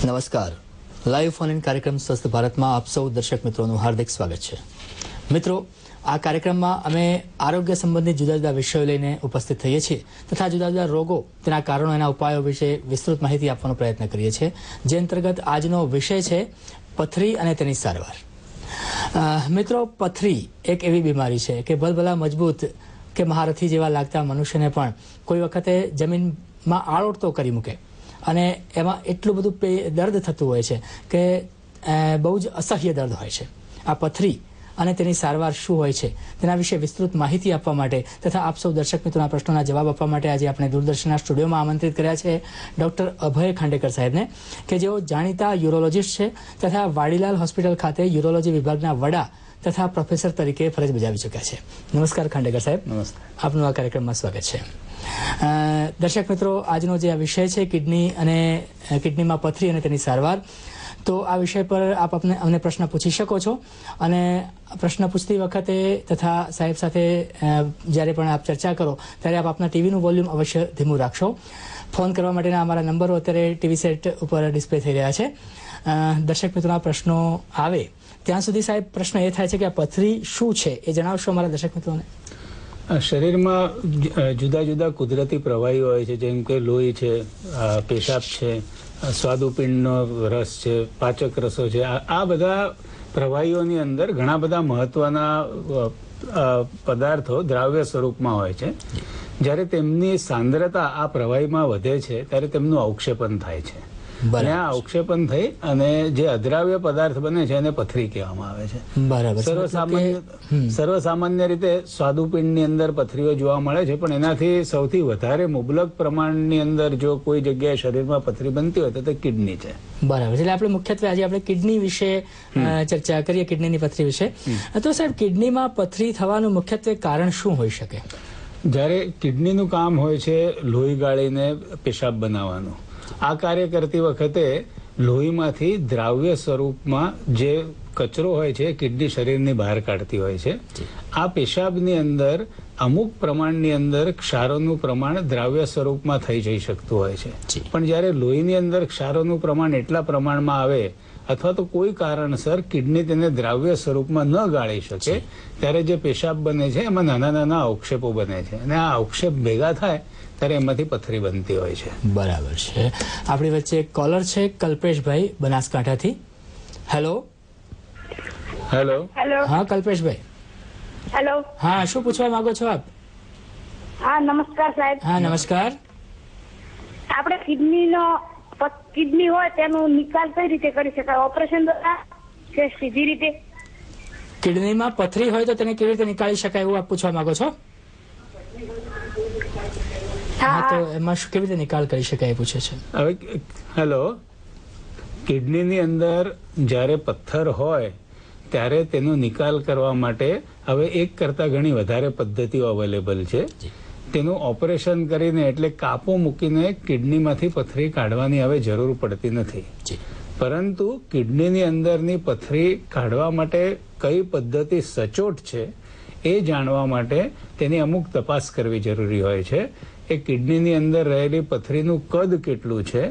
નમસ્કાર. Live phone in કાર્યક્રમ સ્વસ્થ ભારતમાં આપ સૌ દર્શક મિત્રોનું હાર્દિક સ્વાગત છે. મિત્રો, આ કાર્યક્રમમાં અમે આરોગ્ય સંબંધિત જુદા જુદા વિષયો લઈને ઉપસ્થિત થઈએ છીએ તથા જુદા જુદા રોગો, તેના કારણો, એના ઉપાયો વિશે વિસ્તૃત માહિતી આપવાનો પ્રયત્ન કરીએ છીએ. જે અંતર્ગત આજનો વિષય છે પથરી અને તેની સારવાર. મિત્રો, પથરી એક એવી બીમારી છે કે ભલભલા મજબૂત કે મહારથી જેવા લાગતા મનુષ્યને પણ કોઈ વખતે જમીનમાં આળોટતો કરી મૂકે અને એમાં એટલું બધું દર્દ થતું હોય છે કે બહુ જ અસહ્ય દર્દ હોય છે. આ પથરી અને તેની સારવાર શું હોય છે તેના વિશે વિસ્તૃત માહિતી આપવા માટે તથા આપ સૌ દર્શક મિત્રોના પ્રશ્નોના જવાબ આપવા માટે આજે આપણે દૂરદર્શનના સ્ટુડિયોમાં આમંત્રિત કર્યા છે ડોક્ટર અભય ખાંડેકર સાહેબને, કે જેઓ જાણીતા યુરોલોજીસ્ટ છે તથા વાડીલાલ હોસ્પિટલ ખાતે યુરોલોજી વિભાગના વડા તથા પ્રોફેસર તરીકે ફરજ બજાવી ચૂક્યા છે. નમસ્કાર ખાંડેકર સાહેબ. નમસ્કાર. આપનું આ કાર્યક્રમમાં સ્વાગત છે. દર્શક મિત્રો, આજનો જે આ વિષય છે કિડનીમાં પથરી અને તેની સારવાર, તો આ વિષય પર આપ અમને પ્રશ્ન પૂછી શકો છો અને પ્રશ્ન પૂછતી વખતે તથા સાહેબ સાથે જ્યારે પણ આપ ચર્ચા કરો ત્યારે આપ આપના ટીવીનું વોલ્યુમ અવશ્ય ધીમું રાખશો. ફોન કરવા માટેના અમારા નંબરો અત્યારે ટીવી સેટ ઉપર ડિસ્પ્લે થઈ રહ્યા છે. દર્શક મિત્રોના પ્રશ્નો આવે ત્યાં સુધી સાહેબ પ્રશ્ન એ થાય છે કે આ પથરી શું છે એ જણાવશો અમારા દર્શક મિત્રોને. શરીરમાં જુદા જુદા કુદરતી પ્રવાહીઓ હોય છે, જેમ કે લોહી છે, પેશાબ છે, સ્વાદુપિંડનો રસ છે, પાચક રસો છે. આ બધા પ્રવાહીઓની અંદર ઘણા બધા મહત્વના પદાર્થો દ્રાવ્ય સ્વરૂપમાં હોય છે. જ્યારે તેમની સાંદ્રતા આ પ્રવાહીમાં વધે છે ત્યારે તેમનું અવક્ષેપન થાય છે અને આ અવક્ષેપન થઈ અને જે અદ્રાવ્ય પદાર્થ બને છે એને પથરી કહેવામાં આવે છે. બરાબર. સર્વસામાન્ય રીતે સ્વાદુપિંડની અંદર પથરીઓ જોવા મળે છે, પણ એનાથી સૌથી વધારે મુબલક પ્રમાણની અંદર જો કોઈ જગ્યાએ શરીરમાં પથરી બનતી હોય તો તે કિડની છે. બરાબર. એટલે આપણે મુખ્યત્વે આજે આપણે કિડની વિશે ચર્ચા કરીએ, કિડનીની પથરી વિશે. તો સાહેબ, કિડનીમાં પથરી થવાનું મુખ્યત્વે કારણ શું હોઈ શકે? જ્યારે કિડનીનું કામ હોય છે લોહી ગાળીને પેશાબ બનાવવાનું, આ કાર્ય કરતી વખતે લોહીમાંથી દ્રાવ્ય સ્વરૂપમાં જે કચરો હોય છે કિડની શરીરની બહાર કાઢતી હોય છે. આ પેશાબની અંદર અમુક પ્રમાણની અંદર ક્ષારોનું પ્રમાણ દ્રાવ્ય સ્વરૂપમાં થઈ જઈ શકતું હોય છે, પણ જ્યારે લોહીની અંદર ક્ષારોનું પ્રમાણ એટલા પ્રમાણમાં આવે અથવા તો કોઈ કારણસર કિડની તેને દ્રાવ્ય સ્વરૂપમાં ન ગાળી શકે ત્યારે જે પેશાબ બને છે એમાં નાના નાના અવક્ષેપો બને છે અને આ અવક્ષેપ ભેગા થાય ત્યારે એમાંથી પથરી બનતી હોય છે. બરાબર છે. આપણી વચ્ચે એક કોલર છે, કલ્પેશભાઈ બનાસકાંઠાથી. હેલો. હેલો. હા, કલ્પેશભાઈ. હેલો. હા, શું પૂછવા માંગો છો આપ? હા, નમસ્કાર સાહેબ. હા, નમસ્કાર. આપણે કિડની હોય તેનો નિકાલ કઈ રીતે કરી શકાય? ઓપરેશન દ્વારા કે સીધી રીતે? કિડનીમાં પથરી હોય તો તેને કેવી રીતે નીકાળી શકાય એવું આપ પૂછવા માંગો છો? હા, તો એમાં કેવી રીતે નિકાલ કરી શકાય એ પૂછે છે. હવે હેલો, કિડનીની અંદર જ્યારે પથ્થર હોય ત્યારે તેનો નિકાલ કરવા માટે હવે એક કરતા ઘણી વધારે પદ્ધતિઓ અવેલેબલ છે. તેનું ઓપરેશન કરીને એટલે કાપો મૂકીને કિડનીમાંથી પથરી કાઢવાની હવે જરૂર પડતી નથી, પરંતુ કિડનીની અંદરની પથરી કાઢવા માટે કઈ પદ્ધતિ સચોટ છે એ જાણવા માટે તેની અમુક તપાસ કરવી જરૂરી હોય છે. એ કિડનીની અંદર રહેલી પથરીનું કદ કેટલું છે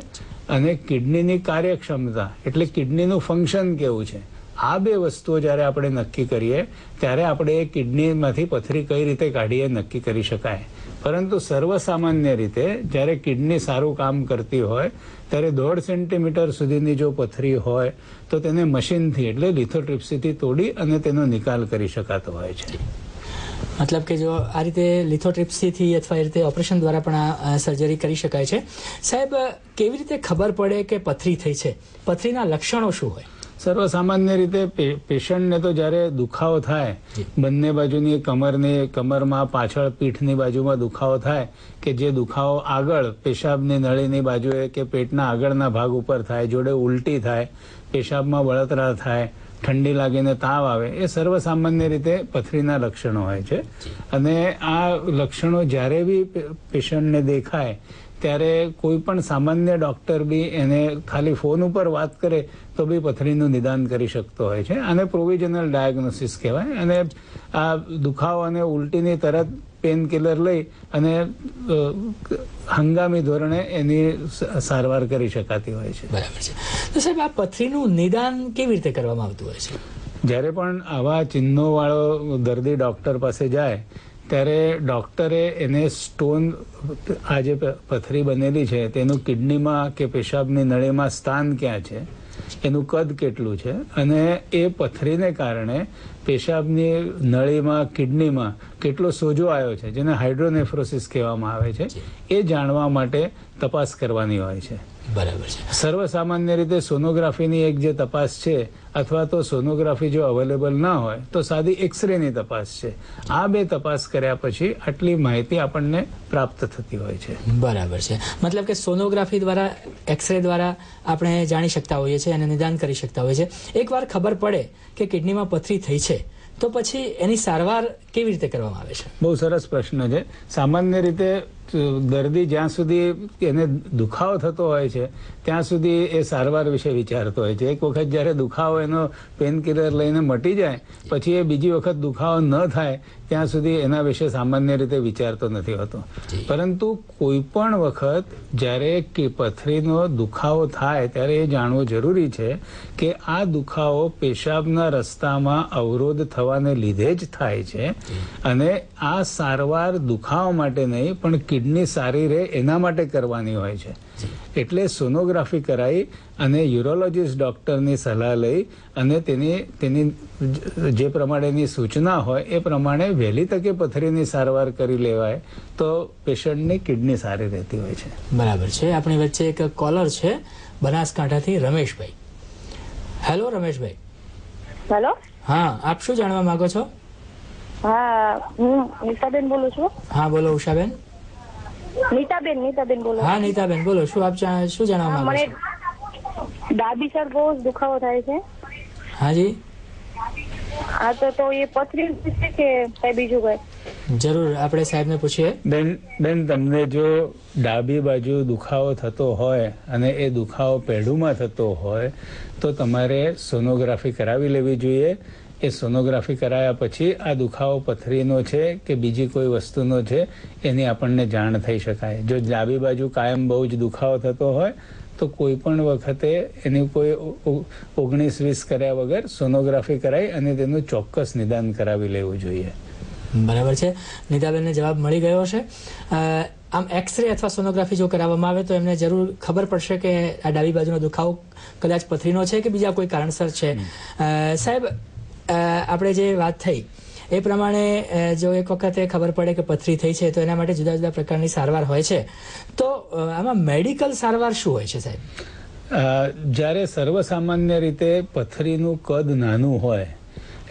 અને કિડનીની કાર્યક્ષમતા એટલે કિડનીનું ફંક્શન કેવું છે, આ બે વસ્તુઓ જ્યારે આપણે નક્કી કરીએ ત્યારે આપણે એ કિડનીમાંથી પથરી કઈ રીતે કાઢીએ નક્કી કરી શકાય. પરંતુ સર્વસામાન્ય રીતે જ્યારે કિડની સારું કામ કરતી હોય ત્યારે 1.5 સેન્ટીમીટર સુધીની જો પથરી હોય તો તેને મશીનથી એટલે લિથોટ્રિપ્સીથી તોડી અને તેનો નિકાલ કરી શકાતો હોય છે. મતલબ કે જો આ રીતે લિથોટ્રિપ્સીથી અથવા એ રીતે ઓપરેશન દ્વારા પણ આ સર્જરી કરી શકાય છે. સાહેબ, કેવી રીતે ખબર પડે કે પથરી થઈ છે? પથરીના લક્ષણો શું હોય? સર્વસામાન્ય રીતે પેશન્ટને તો જ્યારે દુખાવો થાય, બંને બાજુની કમરમાં પાછળ પીઠની બાજુમાં દુખાવો થાય કે જે દુખાવો આગળ પેશાબની નળીની બાજુએ કે પેટના આગળના ભાગ ઉપર થાય, જોડે ઉલટી થાય, પેશાબમાં બળતરા થાય, ઠંડી લાગીને તાવ આવે, એ સર્વસામાન્ય રીતે પથરીના લક્ષણો હોય છે. અને આ લક્ષણો જ્યારે બી પેશન્ટને દેખાય ત્યારે કોઈ પણ સામાન્ય ડોક્ટર બી એને ખાલી ફોન ઉપર વાત કરે તો બી પથરીનું નિદાન કરી શકતો હોય છે. આને પ્રોવિઝનલ ડાયગ્નોસિસ કહેવાય. અને આ દુખાવો અને ઉલટીની તરત પેન કિલર લઈ અને હંગામી ધોરણે એની સારવાર કરી શકાતી હોય છે. બરાબર છે. તો સાહેબ, આ પથરીનું નિદાન કેવી રીતે કરવામાં આવતું હોય છે? જ્યારે પણ આવા ચિહ્નો વાળો દર્દી ડોક્ટર પાસે જાય ત્યારે ડોક્ટરે એને સ્ટોન, આ જે પથરી બનેલી છે તેનું કિડનીમાં કે પેશાબની નળીમાં સ્થાન ક્યાં છે, એનું કદ કેટલું છે, અને એ પથરીને કારણે પેશાબની નળીમાં, કિડનીમાં કેટલો સોજો આવ્યો છે, જેને હાઇડ્રોનેફ્રોસિસ કહેવામાં આવે છે, એ જાણવા માટે તપાસ કરવાની હોય છે. બરાબર છે. સર્વસામાન્ય રીતે સોનોગ્રાફીની એક જે તપાસ છે, અથવા તો સોનોગ્રાફી જો અવેલેબલ ના હોય તો સાદી એક્સરેની તપાસ છે. આ બે તપાસ કર્યા પછી આટલી માહિતી આપણને પ્રાપ્ત થતી હોય છે. બરાબર છે. મતલબ કે સોનોગ્રાફી દ્વારા, એક્સરે દ્વારા આપણે જાણી શકતા હોઈએ છીએ અને નિદાન કરી શકતા હોઈએ છીએ. એકવાર ખબર પડે કે કિડનીમાં પથરી થઈ છે તો પછી એની સારવાર કેવી રીતે કરવામાં આવે છે? બહુ સરસ પ્રશ્ન છે. સામાન્ય રીતે દર્દી જ્યાં સુધી એને દુખાવો થતો હોય છે ત્યાં સુધી એ સારવાર વિશે વિચારતો હોય છે. એક વખત જ્યારે દુખાવો એનો પેન કિલર લઈને મટી જાય પછી એ બીજી વખત દુખાવો ન થાય ત્યાં સુધી એના વિશે સામાન્ય રીતે વિચારતો નથી હોતો. પરંતુ કોઈ પણ વખત જ્યારે પથરીનો દુખાવો થાય ત્યારે એ જાણવું જરૂરી છે કે આ દુખાવો પેશાબના રસ્તામાં અવરોધ થવાને લીધે જ થાય છે, અને આ સારવાર દુખાવા માટે નહીં પણ કિડની સારી રહે એના માટે કરવાની હોય છે. એટલે સોનોગ્રાફી કરાવી અને યુરોલોજીસ્ટ ડોક્ટરની સલાહ લઈ અને તેની જે પ્રમાણેની સૂચના હોય એ પ્રમાણે વહેલી તકે પથરીની સારવાર કરી લેવાય તો પેશન્ટની કિડની સારી રહેતી હોય છે. બરાબર છે. આપણી વચ્ચે એક કોલર છે બનાસકાંઠાથી, રમેશભાઈ. હેલો રમેશભાઈ. હેલો. હા, આપ શું જાણવા માંગો છો? હા, હું નીતાબેન બોલું છું. હા બોલો ઉષાબેન. નીતાબેન બોલો. હા નીતાબેન બોલો, શું આપ શું જાણવા માંગો છો? મને ડાબી સર બહુ દુખાવો થાય છે. હાજી. હા, તો એ પથરી છે કે કઈ બીજું કઈ? જરૂર, આપણે સાહેબને પૂછીએ. બેન, તમને જો ડાબી બાજુ દુખાવો થતો હોય અને એ દુખાવો પેઢુમાં થતો હોય તો તમારે સોનોગ્રાફી કરાવી લેવી જોઈએ. એ સોનોગ્રાફી કરાયા પછી આ દુખાવો પથરીનો છે કે બીજી કોઈ વસ્તુનો છે એની આપણને જાણ થઈ શકાય. જો ડાબી બાજુ કાયમ બહુ જ દુખાવો થતો હોય તો કોઈ પણ વખતે એની કોઈ 19-20 કર્યા વગર સોનોગ્રાફી કરાવી અને તેનું ચોક્કસ નિદાન કરાવી લેવું જોઈએ. બરાબર છે. નીતાબેનને જવાબ મળી ગયો છે. આમ એક્સરે અથવા સોનોગ્રાફી જો કરાવવામાં આવે તો એમને જરૂર ખબર પડશે કે આ ડાબી બાજુનો દુખાવો કદાચ પથરીનો છે કે બીજા કોઈ કારણસર છે. સાહેબ, આપણે જે વાત થઈ એ પ્રમાણે જો એક વખતે ખબર પડે કે પથરી થઈ છે તો એના માટે જુદા જુદા પ્રકારની સારવાર હોય છે. તો આમાં મેડિકલ સારવાર શું હોય છે સાહેબ? જ્યારે સર્વસામાન્ય રીતે પથરીનું કદ નાનું હોય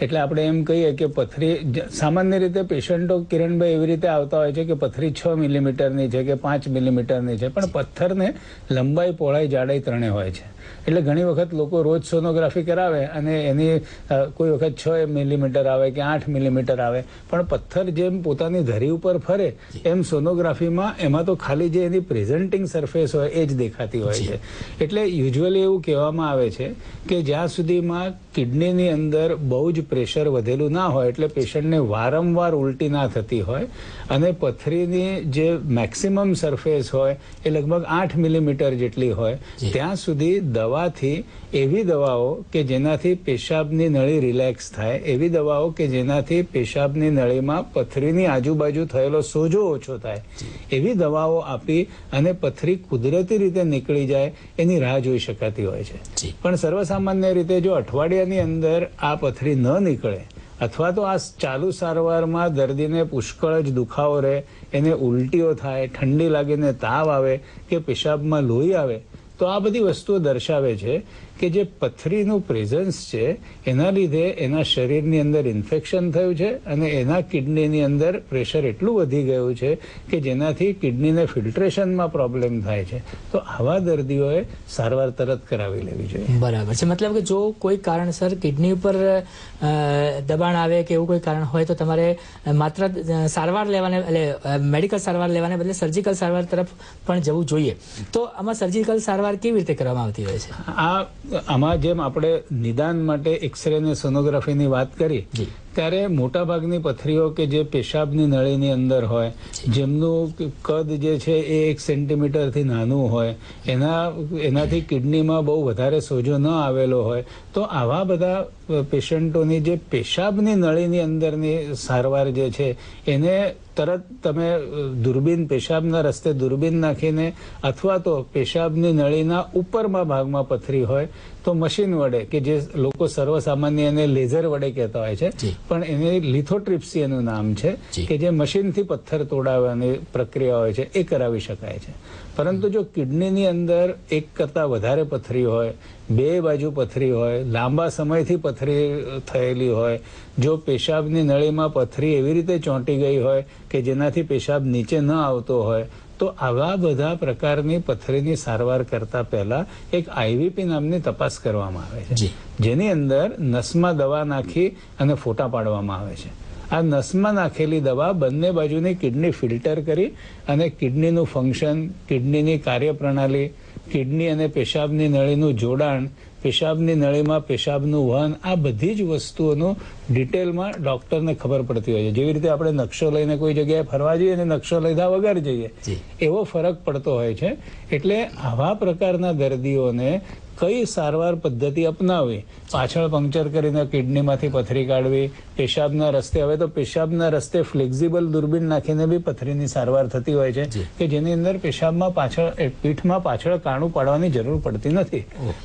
એટલે આપણે એમ કહીએ કે પથરી, સામાન્ય રીતે પેશન્ટો કિરણભાઈ એવી રીતે આવતા હોય છે કે પથરી 6 મિલીમીટરની છે કે 5 મિલીમીટરની છે, પણ પથ્થરને લંબાઈ, પહોળાઈ, જાડાઈ ત્રણે હોય છે. એટલે ઘણી વખત લોકો રોજ સોનોગ્રાફી કરાવે અને એની કોઈ વખત 6 મિલીમીટર આવે કે 8 મિલીમીટર આવે, પણ પથ્થર જેમ પોતાની ધરી ઉપર ફરે એમ સોનોગ્રાફીમાં એમાં તો ખાલી જે એની પ્રેઝન્ટિંગ સરફેસ હોય એ જ દેખાતી હોય છે. એટલે યુઝ્યુઅલી એવું કહેવામાં આવે છે કે જ્યાં સુધીમાં કિડનીની અંદર બહુ જ પ્રેશર વધેલું ના હોય, એટલે પેશન્ટને વારંવાર ઉલટી ના થતી હોય અને પથરીની જે મેક્સિમમ સરફેસ હોય એ લગભગ 8 મિલીમીટર જેટલી હોય, ત્યાં સુધી દવાથી, એવી દવાઓ કે જેનાથી પેશાબની નળી રિલેક્સ થાય, એવી દવાઓ કે જેનાથી પેશાબની નળીમાં પથરીની આજુબાજુ થયેલો સોજો ઓછો થાય, એવી દવાઓ આપી અને પથરી કુદરતી રીતે નીકળી જાય એની રાહ જોઈ શકાતી હોય છે. પણ સર્વસામાન્ય રીતે જો અઠવાડિયાની અંદર આ પથરી ન નીકળે અથવા તો આ ચાલુ સારવારમાં દર્દીને પુષ્કળ જ દુખાવો રહે, એને ઉલટીઓ થાય, ઠંડી લાગીને તાવ આવે કે પેશાબમાં લોહી આવે, તો આ બધી વસ્તુઓ દર્શાવે છે કે જે પથરીનું પ્રેઝન્સ છે એના લીધે એના શરીરની અંદર ઇન્ફેક્શન થયું છે અને એના કિડનીની અંદર પ્રેશર એટલું વધી ગયું છે કે જેનાથી કિડનીને ફિલ્ટ્રેશનમાં પ્રોબ્લેમ થાય છે. તો આવા દર્દીઓએ સારવાર તરત કરાવી લેવી જોઈએ. બરાબર છે. મતલબ કે જો કોઈ કારણસર કિડની ઉપર દબાણ આવે કે એવું કોઈ કારણ હોય તો તમારે માત્ર સારવાર લેવાને એટલે મેડિકલ સારવાર લેવાને બદલે સર્જિકલ સારવાર તરફ પણ જવું જોઈએ. તો આમાં સર્જિકલ સારવાર કેવી રીતે કરવામાં આવતી હોય છે? આમાં જેમ આપણે નિદાન માટે એક્સરે અને સોનોગ્રાફીની વાત કરી ત્યારે મોટાભાગની પથરીઓ કે જે પેશાબની નળીની અંદર હોય, જેમનું કદ જે છે એ 1 સેન્ટીમીટરથી નાનું હોય, એનાથી કિડનીમાં બહુ વધારે સોજો ન આવેલો હોય, તો આવા બધા પેશન્ટોની જે પેશાબની નળીની અંદરની સારવાર જે છે એને તરત તમે દૂરબીન પેશાબના રસ્તે દૂરબીન નાખીને અથવા તો પેશાબની નળીના ઉપરમાં ભાગમાં પથરી હોય તો મશીન વડે, કે જે લોકો સર્વસામાન્ય એને લેઝર વડે કહેતા હોય છે, પણ એને લિથોટ્રિપ્સી એનું નામ છે, કે જે મશીનથી પથ્થર તોડાવવાની પ્રક્રિયા હોય છે, એ કરાવી શકાય છે. પરંતુ જો કિડનીની અંદર એક કરતાં વધારે પથરી હોય, બે બાજુ પથરી હોય, લાંબા સમયથી પથરી થયેલી હોય, જો પેશાબની નળીમાં પથરી એવી રીતે ચોંટી ગઈ હોય કે જેનાથી પેશાબ નીચે ન આવતો હોય, તો આવા બધા પ્રકારની પથરીની સારવાર કરતા પહેલા એક આઈવીપી નામની તપાસ કરવામાં આવે છે, જેની અંદર નસમાં દવા નાખી અને ફોટા પાડવામાં આવે છે. આ નસમાં નાખેલી દવા બંને બાજુની કિડની ફિલ્ટર કરી અને કિડનીનું ફંક્શન, કિડનીની કાર્યપ્રણાલી, કિડની અને પેશાબની નળીનું જોડાણ, પેશાબની નળીમાં પેશાબનું વહન, આ બધી જ વસ્તુઓનું ડિટેલમાં ડોક્ટરને ખબર પડતી હોય છે. જેવી રીતે આપણે નકશો લઈને કોઈ જગ્યાએ ફરવા જઈએ અને નકશો લીધા વગર જઈએ, એવો ફરક પડતો હોય છે. એટલે આવા પ્રકારના દર્દીઓને કઈ સારવાર પદ્ધતિ અપનાવવી, પાછળ પંક્ચર કરીને કિડનીમાંથી પથરી કાઢવી, પેશાબના રસ્તે, હવે તો પેશાબના રસ્તે ફ્લેક્ઝિબલ દૂરબીન નાખીને બી પથરીની સારવાર થતી હોય છે, કે જેની અંદર પેશાબમાં પાછળ પીઠમાં પાછળ કાણું પાડવાની જરૂર પડતી નથી.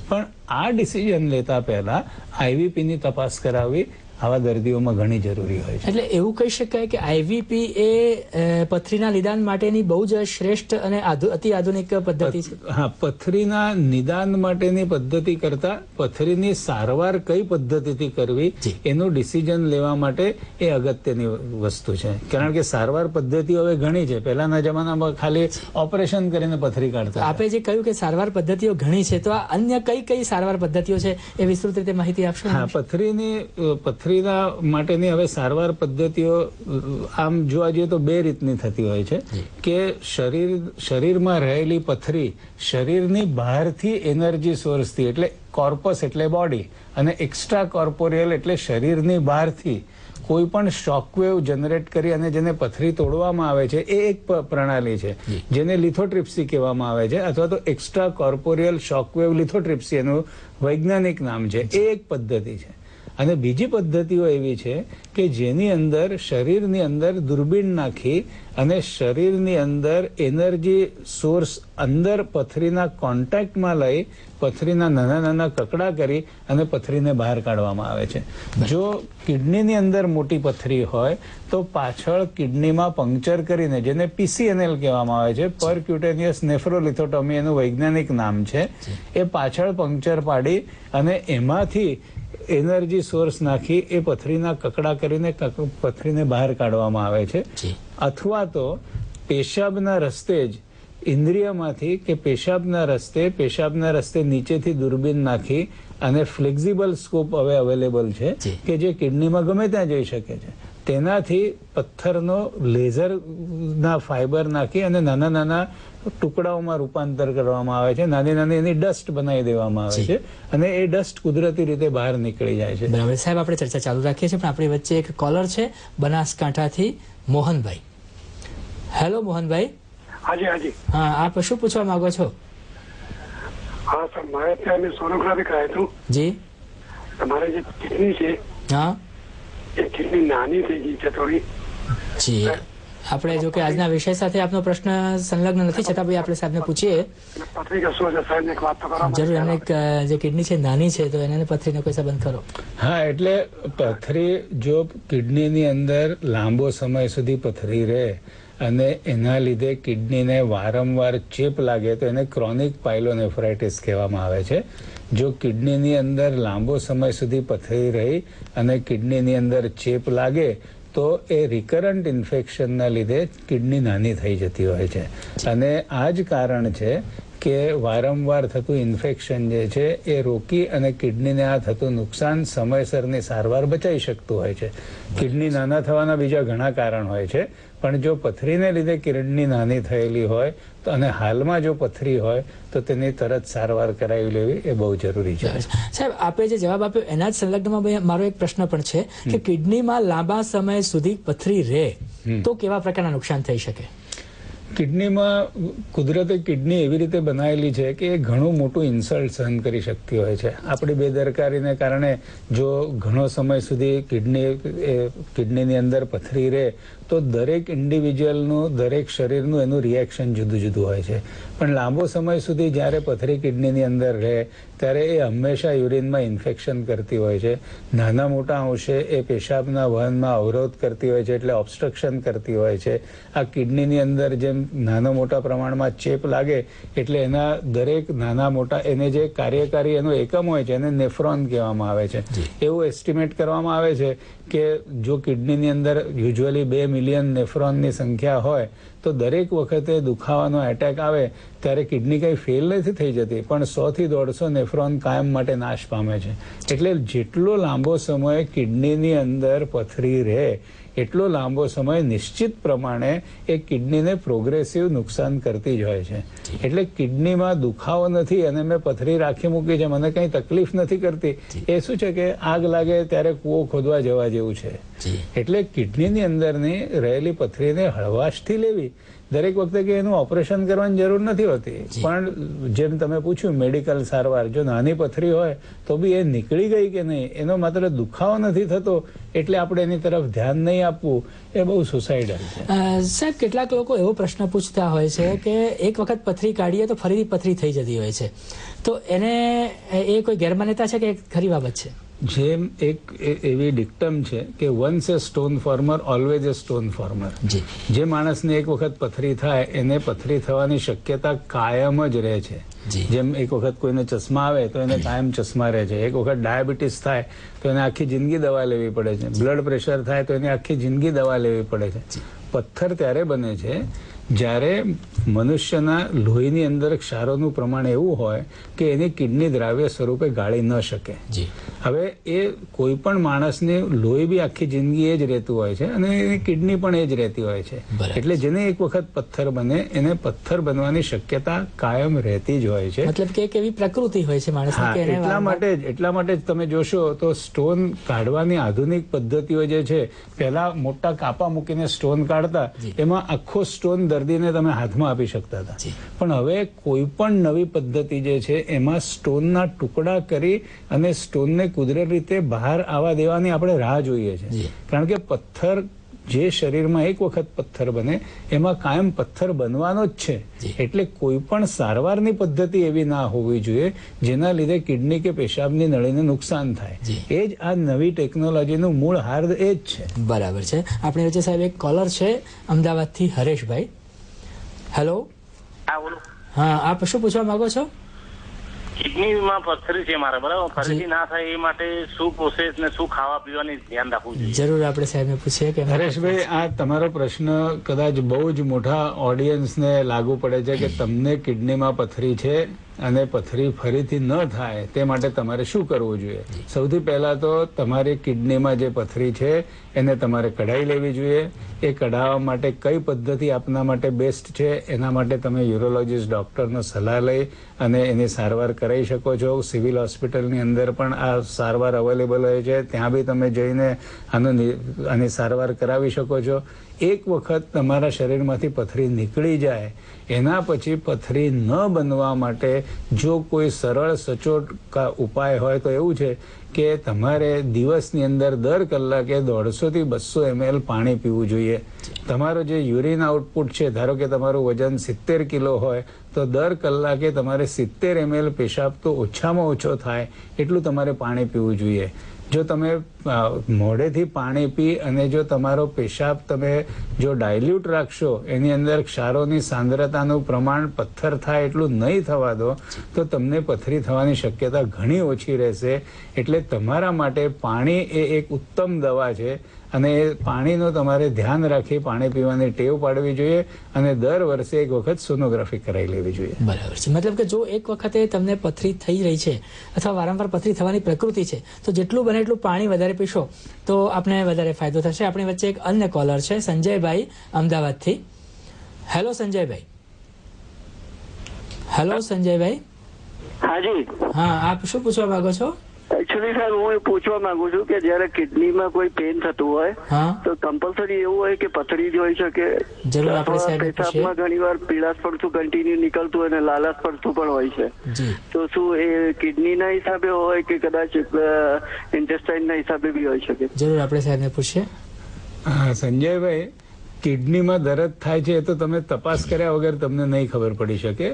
પણ આ ડિસિઝન લેતા પહેલા આઈવીપીની તપાસ કરાવવી આવા દર્દીઓમાં ઘણી જરૂરી હોય છે. એટલે એવું કહી શકાય કે આઈવીપી એ પથરીના નિદાન માટેની બહુ જ શ્રેષ્ઠ અને અતિ આધુનિક પદ્ધતિ છે. હા, પથરીના નિદાન માટેની પદ્ધતિ કરતા પથરીની સારવાર કઈ પદ્ધતિથી કરવી એનું ડિસિઝન લેવા માટે એ અગત્યની વસ્તુ છે. કારણ કે સારવાર પદ્ધતિઓ હવે ઘણી છે. પહેલાના જમાનામાં ખાલી ઓપરેશન કરીને પથરી કાઢતા. આપે જે કહ્યું કે સારવાર પદ્ધતિઓ ઘણી છે, તો આ અન્ય કઈ કઈ સારવાર પદ્ધતિઓ છે એ વિસ્તૃત રીતે માહિતી આપશો? હા, પથરીના માટેની હવે સારવાર પદ્ધતિઓ આમ જોવા જઈએ તો બે રીતની થતી હોય છે, કે શરીરમાં રહેલી પથરી શરીરની બહારથી એનર્જી સોર્સથી, એટલે કોર્પસ એટલે બોડી અને એક્સ્ટ્રા કોર્પોરિયલ એટલે શરીરની બહારથી કોઈ પણ શોકવેવ જનરેટ કરી અને જેને પથરી તોડવામાં આવે છે, એ એક પ્રણાલી છે જેને લિથોટ્રિપ્સી કહેવામાં આવે છે, અથવા તો એક્સ્ટ્રા કોર્પોરિયલ શોકવેવ લિથોટ્રિપ્સી એનું વૈજ્ઞાનિક નામ છે. એ એક પદ્ધતિ છે. અને બીજી પદ્ધતિઓ એવી છે કે જેની અંદર શરીરની અંદર દૂરબીન નાખી અને શરીરની અંદર એનર્જી સોર્સ અંદર પથરીના કોન્ટેક્ટમાં લઈ પથરીના નાના નાના કકડા કરી અને પથરીને બહાર કાઢવામાં આવે છે. જો કિડનીની અંદર મોટી પથરી હોય તો પાછળ કિડનીમાં પંક્ચર કરીને, જેને પીસીએનએલ કહેવામાં આવે છે, પરક્યુટેનિયસ નેફ્રોલિથોટોમી એનું વૈજ્ઞાનિક નામ છે, એ પાછળ પંક્ચર પાડી અને એમાંથી એનર્જી સોર્સ નાખી એ પથરીના કકડા કરીને પથરીને બહાર કાઢવામાં આવે છે. અથવા તો પેશાબના રસ્તે જ ઇન્દ્રિયમાંથી કે પેશાબના રસ્તે નીચેથી દૂરબીન નાખી અને ફ્લેક્ઝિબલ સ્કોપ હવે અવેલેબલ છે કે જે કિડનીમાં ગમે ત્યાં જઈ શકે છે. તેનાથી પથ્થરનો લેઝરના ફાઈબર નાખી અને નાના નાના ટુકડાઓમાં રૂપાંતર કરવામાં આવે છે, નાની નાની એની ડસ્ટ બનાવી દેવામાં આવે છે અને એ ડસ્ટ કુદરતી રીતે બહાર નીકળી જાય છે. બરાબર સાહેબ, આપણે ચર્ચા ચાલુ રાખીએ છીએ, પણ આપણી વચ્ચે એક કોલર છે બનાસકાંઠાથી, મોહનભાઈ. હેલો મોહનભાઈ. હાજી. હા, આપ શું પૂછવા માંગો છો? હા સર, મારે ત્યાં મેં સોનોગ્રાફી કરાયું હતું. જી. તમારે જે કિડની છે, હા, એ કિડની નાની થઈ ગઈ છે થોડી. જી, આપણે જો કે આજના વિષય સાથે આપનો પ્રશ્ન સંલગ્ન નથી, છતાં ભાઈ આપણે સાહેબને પૂછીએ. જરૂર. એમને જે કિડની છે નાની છે, તો એને પથરીનો કોઈ સંબંધ ખરો? હા, એટલે પથરી જો કિડનીની અંદર લાંબો સમય સુધી પથરી રહે અને એના લીધે કિડનીને વારંવાર ચેપ લાગે તો એને ક્રોનિક પાઇલોનેફ્રાઇટિસ કહેવામાં આવે છે. જો કિડનીની અંદર લાંબો સમય સુધી પથરી રહી અને કિડનીની અંદર ચેપ લાગે તો એ રિકરન્ટ ઇન્ફેક્શનના લીધે કિડની નાની થઈ જતી હોય છે. અને આ જ કારણ છે કે વારંવાર થતું ઇન્ફેક્શન જે છે એ રોકી અને કિડનીને આ થતું નુકસાન સમયસરની સારવાર બચાવી શકતું હોય છે. કિડની નાના થવાના બીજા ઘણા કારણ હોય છે, પણ જો પથરીને લીધે કિડની નાની થયેલી હોય તો અને હાલમાં જો પથરી હોય તો તેની તરત સારવાર કરાવી લેવી એ બહુ જરૂરી છે. સાહેબ, આપે જે જવાબ આપ્યો એના જ સંલગ્નમાં મારો એક પ્રશ્ન પણ છે કે કિડનીમાં લાંબા સમય સુધી પથરી રહે તો કેવા પ્રકારના નુકસાન થઈ શકે? કિડનીમાં કુદરતે કિડની એવી રીતે બનાવેલી છે કે એ ઘણું મોટું ઇન્સલ્ટ સહન કરી શકતી હોય છે. આપણી બેદરકારીને કારણે જો ઘણો સમય સુધી કિડનીની અંદર પથરી રહે તો દરેક ઇન્ડિવિજ્યુઅલનું, દરેક શરીરનું એનું રિએક્શન જુદું જુદું હોય છે. પણ લાંબો સમય સુધી જ્યારે પથરી કિડનીની અંદર રહે ત્યારે એ હંમેશા યુરિનમાં ઇન્ફેક્શન કરતી હોય છે. નાના મોટા અંશે એ પેશાબના વહનમાં અવરોધ કરતી હોય છે, એટલે ઓબ્સ્ટ્રક્શન કરતી હોય છે. આ કિડનીની અંદર જેમ નાના મોટા પ્રમાણમાં ચેપ લાગે એટલે એના દરેક નાના મોટા એને જે કાર્યકારી એનો એકમ હોય છે એને નેફ્રોન કહેવામાં આવે છે. એવું એસ્ટિમેટ કરવામાં આવે છે કે જો કિડનીની અંદર યુઝ્યુઅલી 2 મિલિયન નેફ્રોનની સંખ્યા હોય તો દરેક વખતે દુખાવાનો એટેક આવે ત્યારે કિડની કંઈ ફેલ નથી થઈ જતી, પણ 100 થી 150 નેફ્રોન કાયમ માટે નાશ પામે છે. એટલે જેટલો લાંબો સમય કિડનીની અંદર પથરી રહે એટલો લાંબો સમય નિશ્ચિત પ્રમાણે એ કિડનીને પ્રોગ્રેસિવ નુકસાન કરતી જ હોય છે. એટલે કિડનીમાં દુખાવો નથી અને મેં પથરી રાખી મૂકી છે, મને કંઈ તકલીફ નથી કરતી, એ શું છે કે આગ લાગે ત્યારે કૂવો ખોદવા જવા જેવું છે. એટલે કિડનીની અંદરની રહેલી પથરીને હળવાશથી લેવી. દરેક વખતે કે એનું ઓપરેશન કરવાની જરૂર નથી હોતી, પણ જેમ તમે પૂછ્યું મેડિકલ સારવાર, જો નાની પથરી હોય તો બી એ નીકળી ગઈ કે નહીં, એનો માત્ર દુખાવો નથી થતો એટલે આપણે એની તરફ ધ્યાન નહીં આપવું, એ બહુ સુસાઇડલ છે. સાહેબ, કેટલાક લોકો એવો પ્રશ્ન પૂછતા હોય છે કે એક વખત પથરી કાઢીએ તો ફરીથી પથરી થઈ જતી હોય છે, તો એને એ કોઈ ગેરમાન્યતા છે કે ખરી બાબત છે? જેમ એક એવી ડિક્ટમ છે કે વન્સ એ સ્ટોન ફોર્મર ઓલવેઝ એ સ્ટોન ફોર્મર. જે માણસને એક વખત પથરી થાય એને પથરી થવાની શક્યતા કાયમ જ રહે છે. જેમ એક વખત કોઈને ચશ્મા આવે તો એને કાયમ ચશ્મા રહે છે, એક વખત ડાયાબિટીસ થાય તો એને આખી જિંદગી દવા લેવી પડે છે, બ્લડ પ્રેશર થાય તો એને આખી જિંદગી દવા લેવી પડે છે. પથ્થર ત્યારે બને છે જ્યારે મનુષ્યના લોહીની અંદર ક્ષારોનું પ્રમાણ એવું હોય કે એની કિડની દ્રાવ્ય સ્વરૂપે ગાળી ન શકે. હવે એ કોઈ પણ માણસને લોહી બી આખી જિંદગી એ જ રહેતું હોય છે અને એની કિડની પણ એ જ રહેતી હોય છે. એટલે જેને એક વખત પથ્થર બને એને પથ્થર બનવાની શક્યતા કાયમ રહેતી જ હોય છે. મતલબ કે એવી પ્રકૃતિ હોય છે માણસની કે એટલા માટે જ તમે જોશો તો સ્ટોન કાઢવાની આધુનિક પદ્ધતિઓ જે છે, પહેલા મોટા કાપા મૂકીને સ્ટોન કાઢતા, એમાં આખો સ્ટોન દર્દીને તમે હાથમાં આપી શકતા હતા. પણ હવે કોઈ પણ નવી પદ્ધતિ જે છે એમાં સ્ટોનના ટુકડા કરી અને સ્ટોનને કુદરતી રીતે બહાર આવવા દેવાની આપણે રાહ જોઈએ છે. કારણ કે પથ્થર જે શરીરમાં એક વખત પથ્થર બને એમાં કાયમ પથ્થર બનવાનો જ છે. એટલે કોઈ પણ સારવારની પદ્ધતિ એવી ના હોવી જોઈએ જેના લીધે કિડની કે પેશાબની નળીને નુકસાન થાય. એ જ આ નવી ટેકનોલોજીનું મૂળ હાર્દ એ જ છે. બરાબર છે. આપણી વચ્ચે સાહેબ એક કોલર છે અમદાવાદથી, હરેશભાઈ. હેલો. હા, આપ શું પૂછવા માંગો છો? કિડનીમાં પથરી છે મારે, બરાબર, ફરીથી ના થાય એ માટે શું પ્રોસેસ ને શું ખાવા પીવાની ધ્યાન રાખવું જોઈએ? જરૂર આપણે સાહેબને પૂછીએ કે હરેશભાઈ, આ તમારો પ્રશ્ન કદાચ બહુ જ મોટા ઓડિયન્સને લાગુ પડે છે કે તમને કિડનીમાં પથરી છે અને પથરી ફરીથી ન થાય તે માટે તમારે શું કરવું જોઈએ. સૌથી પહેલા તો તમારી કિડનીમાં જે પથરી છે એને તમારે કઢાઈ લેવી જોઈએ. એ કઢાવવા માટે કઈ પદ્ધતિ આપના માટે બેસ્ટ છે એના માટે તમે યુરોલોજીસ્ટ ડોક્ટરનો સલાહ લઈ અને એની સારવાર કરાવી શકો છો. સિવિલ હોસ્પિટલની અંદર પણ આ સારવાર અવેલેબલ હોય છે, ત્યાં બી તમે જઈને આની સારવાર કરાવી શકો છો. એક વખત તમારા શરીરમાંથી પથરી નીકળી જાય એના પછી પથરી ન બનવા માટે જો કોઈ સરળ સચોટ ઉપાય હોય તો એવું છે કે તમારે દિવસની અંદર દર કલાકે 150 થી 200 ml પાણી પીવું જોઈએ. તમારો જે યુરિન આઉટપુટ છે, ધારો કે તમારું વજન 70 કિલો હોય તો દર કલાકે તમારે 70 ml પેશાબ તો ઓછામાં ઓછો થાય એટલું તમારે પાણી પીવું જોઈએ. જો તમે મોઢેથી પાણી પી અને જો તમારો પેશાબ તમે જો ડાયલ્યુટ રાખશો, એની અંદર ક્ષારોની સાંદ્રતાનું પ્રમાણ પથ્થર થાય એટલું નહીં થવા દો તો તમને પથરી થવાની શક્યતા ઘણી ઓછી રહેશે. એટલે તમારા માટે પાણી એ એક ઉત્તમ દવા છે અને એ પાણીનો તમારે ધ્યાન રાખી પાણી પીવાની ટેવ પાડવી જોઈએ અને દર વર્ષે એક વખત સોનોગ્રાફી કરાવી લેવી જોઈએ. બરાબર છે. મતલબ કે જો એક વખતે તમને પથરી થઈ રહી છે અથવા વારંવાર પથરી થવાની પ્રકૃતિ છે તો જેટલું બને એટલું પાણી વધારે પીશો તો આપણે વધારે ફાયદો થશે. આપણી વચ્ચે એક અન્ય કોલર છે, સંજયભાઈ અમદાવાદથી. હેલો સંજયભાઈ. હેલો સંજયભાઈ. હાજી. હા, આપ શું પૂછવા માંગો છો? એકચ્યુઅલી સર હું એ પૂછવા માંગુ છું કે જયારે કિડનીમાં કોઈ પેન થતું હોય હા, તો કમ્પલસરી એવું હોય કે પથરી જ હોઈ શકે? જરૂર આપણે સાહેબને પૂછીએ. પેશાબમાં ઘણી વાર પીળાશ પડતું કન્ટિન્યુ નીકળતું હોય અને લાલાશ પડતું પણ હોય છે. જી. તો શું એ કિડનીના હિસાબે હોય કે કદાચ ઇન્ટેસ્ટાઇનના હિસાબે બી હોઈ શકે? જરૂર આપણે સાહેબને પૂછીએ. સંજયભાઈ, કિડનીમાં દર્દ થાય છે એ તો તમે તપાસ કર્યા વગર તમને નહીં ખબર પડી શકે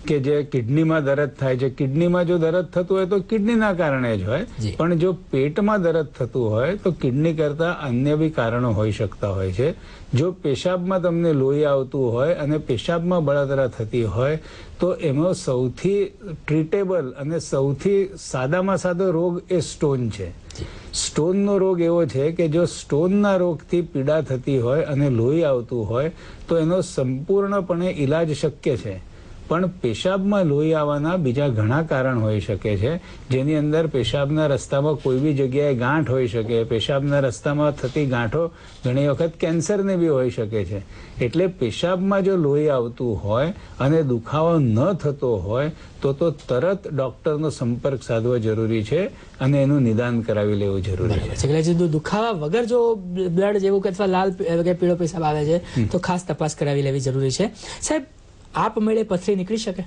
કે જે કિડનીમાં દર્દ થાય છે. કિડનીમાં જો દર્દ થતું હોય તો કિડનીના કારણે જ હોય, જી. પણ જો પેટમાં દર્દ થતું હોય તો કિડની કરતા અન્ય બી કારણો હોઈ શકતા હોય છે. જો પેશાબમાં તમને લોહી આવતું હોય અને પેશાબમાં બળતરા થતી હોય તો એમાં સૌથી ટ્રીટેબલ અને સૌથી સાદામાં સાદો રોગ એ સ્ટોન છે. સ્ટોનનો રોગ એવો છે કે જો સ્ટોનના રોગથી પીડા થતી હોય અને લોહી આવતું હોય તો એનો સંપૂર્ણપણે ઈલાજ શક્ય છે. પણ પેશાબમાં લોહી આવવાના બીજા ઘણા કારણ હોઈ શકે છે, જેની અંદર પેશાબના રસ્તામાં કોઈ બી જગ્યાએ ગાંઠ હોઈ શકે. પેશાબના રસ્તામાં થતી ગાંઠો ઘણી વખત કેન્સરની બી હોઈ શકે છે. એટલે પેશાબમાં જો લોહી આવતું હોય અને દુખાવો ન થતો હોય તો તરત ડોક્ટરનો સંપર્ક સાધવો જરૂરી છે અને એનું નિદાન કરાવી લેવું જરૂરી છે. એટલે દુખાવા વગર જો બ્લડ જેવું કે અથવા લાલ કે પીળો પેશાબ આવે છે તો ખાસ તપાસ કરાવી લેવી જરૂરી છે. સાહેબ, આપમેળે પથરી નીકળી શકે?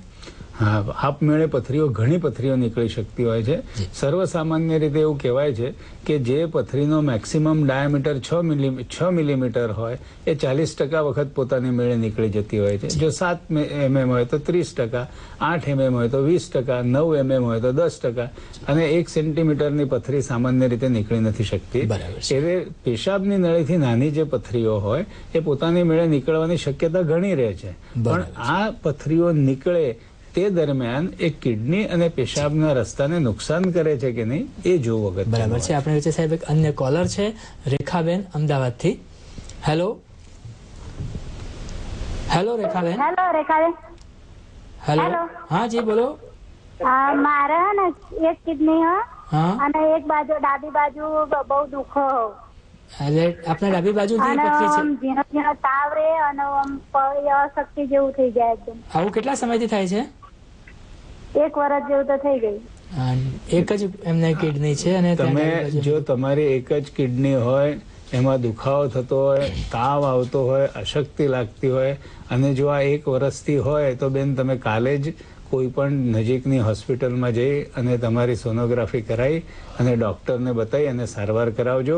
હા, આપમેળે પથરીઓ, ઘણી પથરીઓ નીકળી શકતી હોય છે. સર્વસામાન્ય રીતે એવું કહેવાય છે કે જે પથરીનો મેક્સિમમ ડાયામીટર 6 મિલીમીટર હોય એ 40% વખત પોતાની મેળે નીકળી જતી હોય છે. જો 7 mm હોય તો 30%, 8 mm હોય તો 20%, 9 mm હોય તો 10% અને 1 સેન્ટીમીટરની પથરી સામાન્ય રીતે નીકળી નથી શકતી. એટલે પેશાબની નળીથી નાની જે પથરીઓ હોય એ પોતાની મેળે નીકળવાની શક્યતા ઘણી રહે છે. પણ આ પથરીઓ નીકળે તે દરમિયાન એ કિડની અને પેશાબના રસ્તાને નુકસાન કરે છે કે નહીં એ જોવું અગત્યનું. બરાબર છે. આપણે વચ્ચે સાહેબ એક અન્ય કોલર છે, રેખાબેન અમદાવાદથી. Hello. Hello Rekhaben. Hello Rekhaben. Hello. હા જી બોલો. મારે ને એક કિડની હા અને એક બાજુ ડાબી બાજુ બહુ દુખો. એટલે આપને ડાબી બાજુ જે પથરી છે ઝીણો ઝીણો તાવ રે અને અશક્તિ જેવું થઈ જાય એકદમ. આવું કેટલા સમયથી થાય છે? 1 વર્ષ જેવું તો થઈ ગયું. એક જ એમને કિડની છે અને તમે જો તમારી એક જ કિડની હોય, એમાં દુખાવો થતો હોય, તાવ આવતો હોય, અશક્તિ લાગતી હોય અને જો આ 1 વર્ષથી હોય તો બેન તમે કાલે જ કોઈ પણ નજીકની હોસ્પિટલમાં જઈ અને તમારી સોનોગ્રાફી કરાવી અને ડોક્ટરને બતાવી અને સારવાર કરાવજો.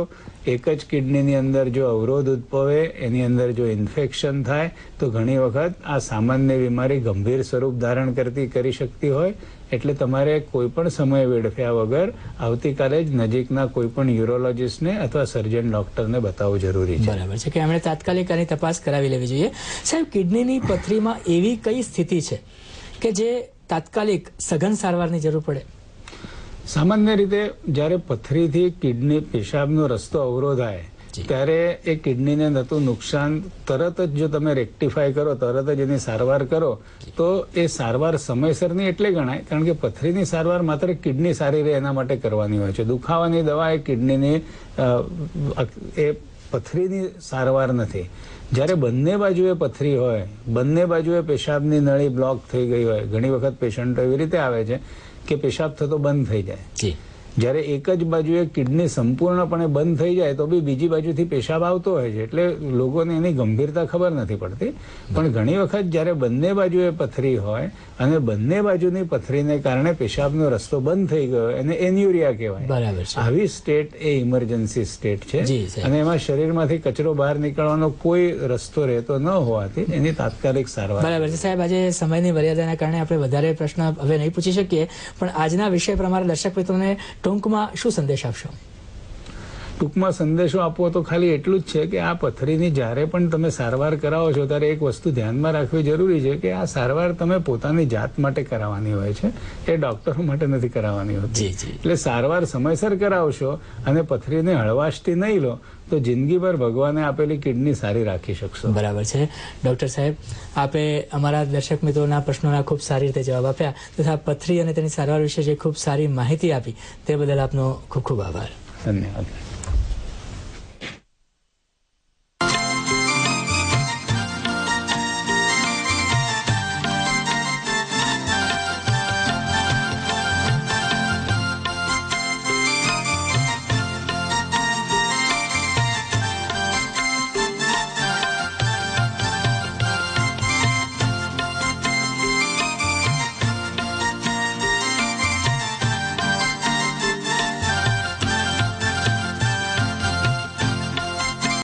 એક જ કિડનીની અંદર જો અવરોધ ઉદ્ભવે, એની અંદર જો ઇન્ફેક્શન થાય તો ઘણી વખત આ સામાન્ય બીમારી ગંભીર સ્વરૂપ ધારણ કરી શકતી હોય. એટલે તમારે કોઈ પણ સમય વેડફ્યા વગર આવતીકાલે જ નજીકના કોઈ પણ યુરોલોજીસ્ટને અથવા સર્જન ડોક્ટરને બતાવવું જરૂરી છે. બરાબર છે કે એમણે તાત્કાલિક આની તપાસ કરાવી લેવી જોઈએ. સાહેબ, કિડનીની પથરીમાં એવી કઈ સ્થિતિ છે કે જે તાત્કાલિક સઘન સારવારની જરૂર પડે? સામાન્ય રીતે જ્યારે પથરીથી કિડની પેશાબનો રસ્તો અવરોધાય ત્યારે એ કિડનીને થતું નુકસાન તરત જ જો તમે રેક્ટિફાય કરો, તરત જ એની સારવાર કરો તો એ સારવાર સમયસરની એટલે ગણાય. કારણ કે પથરીની સારવાર માત્ર કિડની સારી રહે એના માટે કરવાની હોય છે. દુખાવાની દવા એ કિડનીની એ પથરીની સારવાર નથી. જ્યારે બંને બાજુએ પથરી હોય, બંને બાજુએ પેશાબની નળી બ્લોક થઈ ગઈ હોય, ઘણી વખત પેશન્ટો એવી રીતે આવે છે કે પેશાબ થતો બંધ થઈ જાય જ્યારે એક જ બાજુએ કિડની સંપૂર્ણપણે બંધ થઈ જાય તો બી બીજી બાજુથી પેશાબ આવતો હોય છે, એટલે લોકોને એની ગંભીરતા ખબર નથી પડતી. પણ ઘણી વખત જ્યારે બંને બાજુએ પથરી હોય અને બંને બાજુની પથરીને કારણે પેશાબનો રસ્તો બંધ થઈ ગયો એને એન્યુરિયા કહેવાય. બરાબર છે. આવી સ્ટેટ એ ઇમરજન્સી સ્ટેટ છે જી, સાહેબ. અને એમાં શરીરમાંથી કચરો બહાર નીકળવાનો કોઈ રસ્તો રહેતો ન હોવાથી એની તાત્કાલિક સારવાર. બરાબર છે સાહેબ. આજે સમયની મર્યાદાના કારણે આપણે વધારે પ્રશ્ન હવે નહીં પૂછી શકીએ, પણ આજના વિષય પ્રમાણે દર્શક મિત્રોને ટૂંકમાં શું સંદેશ આપશો? ટૂંકમાં સંદેશો આપવો તો ખાલી એટલું જ છે કે આ પથરીની જ્યારે પણ તમે સારવાર કરાવો છો ત્યારે એક વસ્તુ ધ્યાનમાં રાખવી જરૂરી છે કે આ સારવાર તમે પોતાની જાત માટે કરાવવાની હોય છે, એ ડોક્ટરો માટે નથી કરાવવાની હોતી. એટલે સારવાર સમયસર કરાવશો અને પથરીને હળવાશથી નહીં લો તો જિંદગીભર ભગવાને આપેલી કિડની સારી રાખી શકશો. બરાબર છે. ડોક્ટર સાહેબ, આપે અમારા દર્શક મિત્રોના પ્રશ્નોના ખૂબ સારી રીતે જવાબ આપ્યા તથા પથરી અને તેની સારવાર વિશે જે ખૂબ સારી માહિતી આપી તે બદલ આપનો ખૂબ ખૂબ આભાર. ધન્યવાદ.